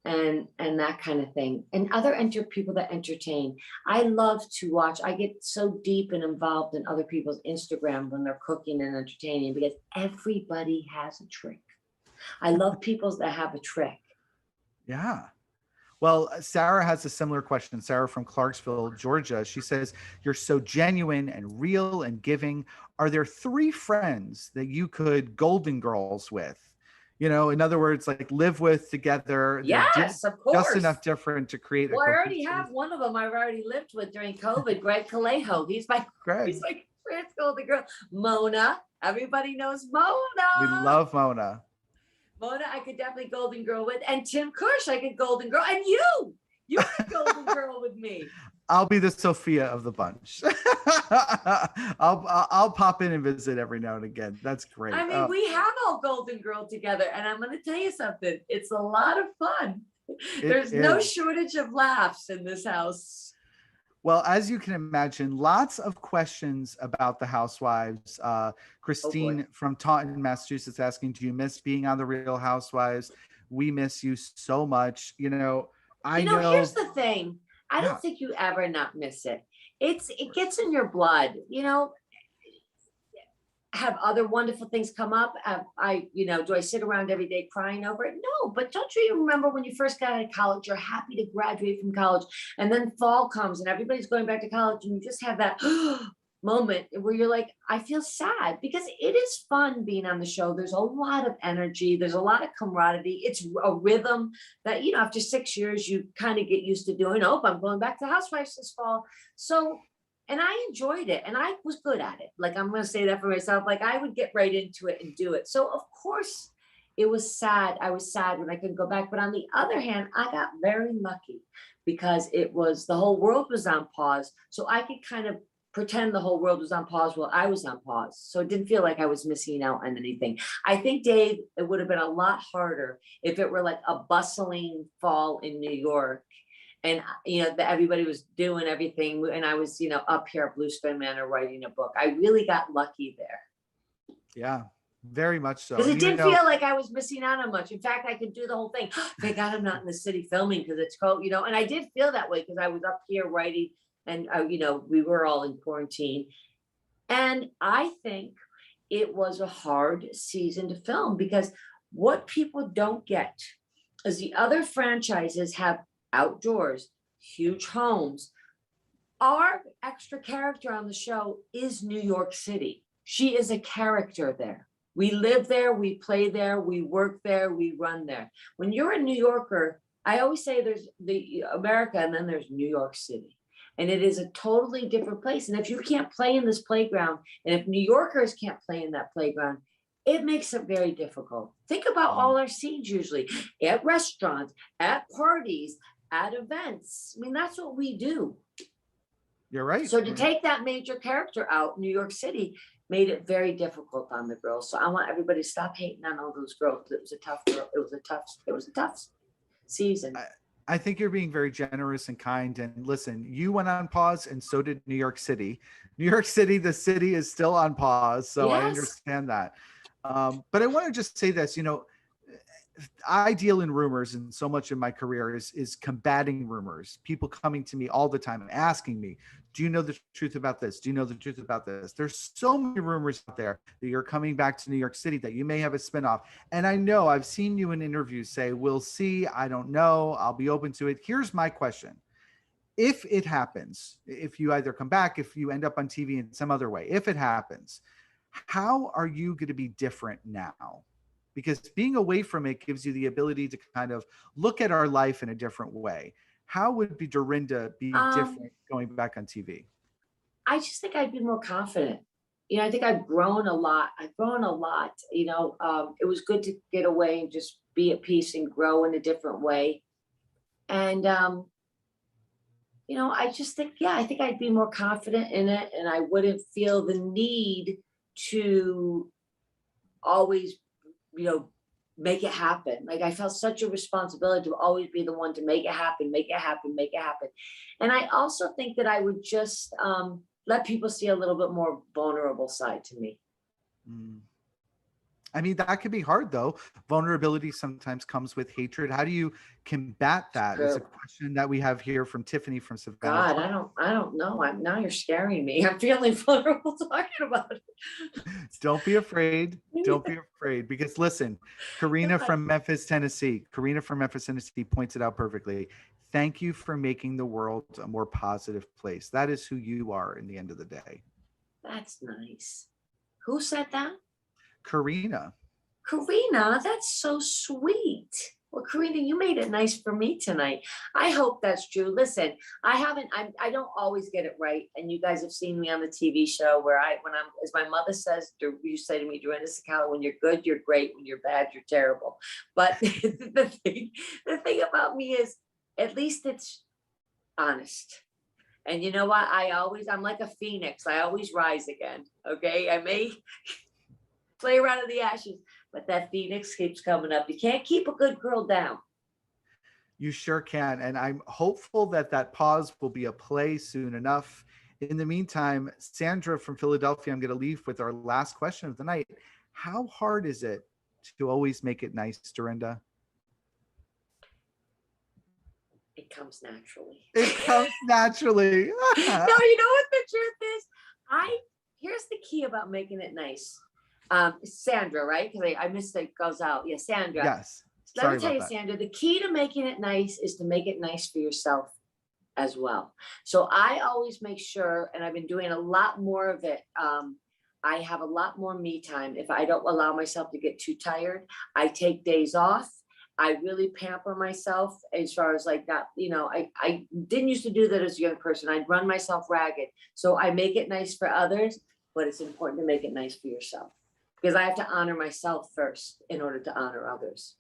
and that kind of thing, and other people that entertain. I love to watch. I get so deep and involved in other people's Instagram when they're cooking and entertaining because everybody has a trick. I love people that have a trick. Yeah. Well, Sarah has a similar question. Sarah from Clarksville, Georgia. She says, you're so genuine and real and giving. Are there 3 friends that you could Golden Girls with? In other words, like live with together. Yes, of course. Just enough different to create. Well, I already have one of them I've already lived with during COVID, Greg Calejo. He's my Golden Girl. Mona, Everybody knows We Mona. love Mona. Mona, I could definitely Golden Girl with, and Tim Kush, I could Golden Girl, and you could Golden Girl with me. I'll be the Sophia of the bunch. I'll pop in and visit every now and again. That's great. I mean, we have all Golden Girl together, and I'm going to tell you something. It's a lot of fun. There's no shortage of laughs in this house. Well, as you can imagine, lots of questions about the Housewives. Christine from Taunton, Massachusetts, asking, "Do you miss being on the Real Housewives? We miss you so much." I know. Here's the thing. I don't think you ever not miss it. It gets in your blood. Have other wonderful things come up? Do I sit around every day crying over it? No, but don't you remember when you first got out of college, you're happy to graduate from college, and then fall comes and everybody's going back to college, and you just have that moment where you're like, I feel sad, because it is fun being on the show. There's a lot of energy. There's a lot of camaraderie. It's a rhythm that, after 6 years, you kind of get used to doing. Oh, I'm going back to Housewives this fall. So, and I enjoyed it, and I was good at it. Like, I'm going to say that for myself. Like, I would get right into it and do it. So of course it was sad. I was sad when I couldn't go back. But on the other hand, I got very lucky, because the whole world was on pause. So I could kind of pretend the whole world was on pause while I was on pause. So it didn't feel like I was missing out on anything. I think, Dave, it would have been a lot harder if it were like a bustling fall in New York, and everybody was doing everything, and I was up here at Blue Stone Manor writing a book. I really got lucky there. Yeah, very much so. Because it didn't feel like I was missing out on much. In fact, I could do the whole thing. Thank God I'm not in the city filming because it's cold, and I did feel that way because I was up here writing, and we were all in quarantine. And I think it was a hard season to film, because what people don't get is the other franchises have outdoors, huge homes. Our extra character on the show is New York City. She is a character there. We live there, we play there, we work there, we run there. When you're a New Yorker, I always say there's the America, and then there's New York City. And it is a totally different place. And if you can't play in this playground, and if New Yorkers can't play in that playground, it makes it very difficult. Think about all our scenes usually at restaurants, at parties, at events. I mean, that's what we do. You're right. So to take that major character out, New York City, made it very difficult on the girls. So I want everybody to stop hating on all those girls. It was a tough girl. It was a tough season. I think you're being very generous and kind. And listen, you went on pause, and so did New York City. New York City, the city is still on pause. So I understand that. But I want to just say this, I deal in rumors, and so much of my career is combating rumors. People coming to me all the time asking me, do you know the truth about this? Do you know the truth about this? There's so many rumors out there that you're coming back to New York City, that you may have a spinoff. And I know I've seen you in interviews say, we'll see. I don't know. I'll be open to it. Here's my question. If it happens, if you either come back, if you end up on TV in some other way, if it happens, how are you going to be different now? Because being away from it gives you the ability to kind of look at our life in a different way. How would Dorinda be different going back on TV? I just think I'd be more confident. I think I've grown a lot. It was good to get away and just be at peace and grow in a different way. And, I just think, I think I'd be more confident in it, and I wouldn't feel the need to always make it happen. Like, I felt such a responsibility to always be the one to make it happen. And I also think that I would just let people see a little bit more vulnerable side to me. I mean, that could be hard, though. Vulnerability sometimes comes with hatred. How do you combat that? It's a question that we have here from Tiffany from Savannah. God, I don't know. Now you're scaring me. I'm feeling vulnerable talking about it. Don't be afraid. Don't be afraid. Because listen, Karina from Memphis, Tennessee points it out perfectly. Thank you for making the world a more positive place. That is who you are in the end of the day. That's nice. Who said that? Karina, that's so sweet. Well, Karina, you made it nice for me tonight. I hope that's true. Listen, I don't always get it right. And you guys have seen me on the TV show where as my mother says, you say to me, Dorinda Medley, when you're good, you're great. When you're bad, you're terrible. But the thing about me is, at least it's honest. And you know what? I'm like a phoenix. I always rise again. Okay. I may flare out of the ashes, but that phoenix keeps coming up. You can't keep a good girl down. You sure can. And I'm hopeful that that pause will be a play soon enough. In the meantime, Sandra from Philadelphia, I'm going to leave with our last question of the night. How hard is it to always make it nice, Dorinda? It comes naturally. It comes naturally. No, you know what the truth is? Here's the key about making it nice. Sandra, right? Because I missed it goes out. Yeah, Sandra. Yes. Let me tell you, Sandra, the key to making it nice is to make it nice for yourself as well. So I always make sure, and I've been doing a lot more of it. I have a lot more me time. If I don't allow myself to get too tired, I take days off. I really pamper myself as far as like that. You know, I didn't used to do that as a young person. I'd run myself ragged. So I make it nice for others, but it's important to make it nice for yourself, because I have to honor myself first in order to honor others.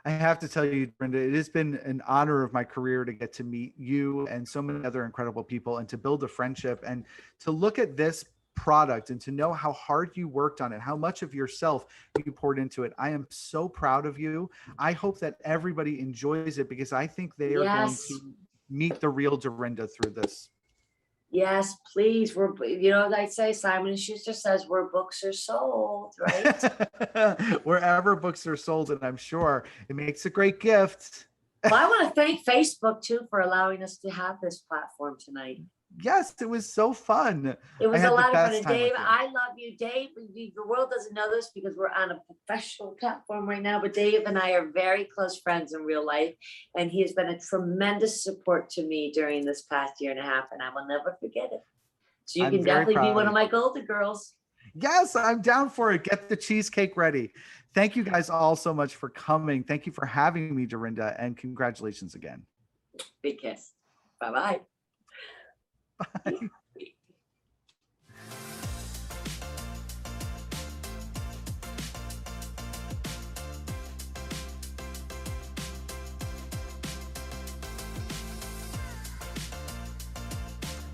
I have to tell you, Brenda, it has been an honor of my career to get to meet you and so many other incredible people and to build a friendship and to look at this product and to know how hard you worked on it, how much of yourself you poured into it. I am so proud of you. I hope that everybody enjoys it, because I think they are going to meet the real Dorinda through this. Yes, please. You know, like I say, Simon & Schuster says where books are sold, right? Wherever books are sold, and I'm sure it makes a great gift. Well, I want to thank Facebook too for allowing us to have this platform tonight. Yes, it was so fun. It was a lot of fun. And Dave, I love you. Dave, the world doesn't know this because we're on a professional platform right now, but Dave and I are very close friends in real life. And he has been a tremendous support to me during this past year and a half, and I will never forget it. So you can definitely be one of my Golden Girls. Yes, I'm down for it. Get the cheesecake ready. Thank you guys all so much for coming. Thank you for having me, Dorinda, and congratulations again. Big kiss. Bye-bye. Bye.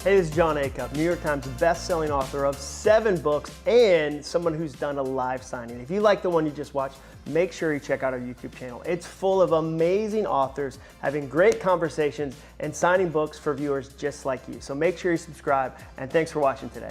Hey, this is John Acuff, New York Times best-selling author of 7 books and someone who's done a live signing. If you like the one you just watched, make sure you check out our YouTube channel. It's full of amazing authors having great conversations and signing books for viewers just like you. So make sure you subscribe, and thanks for watching today.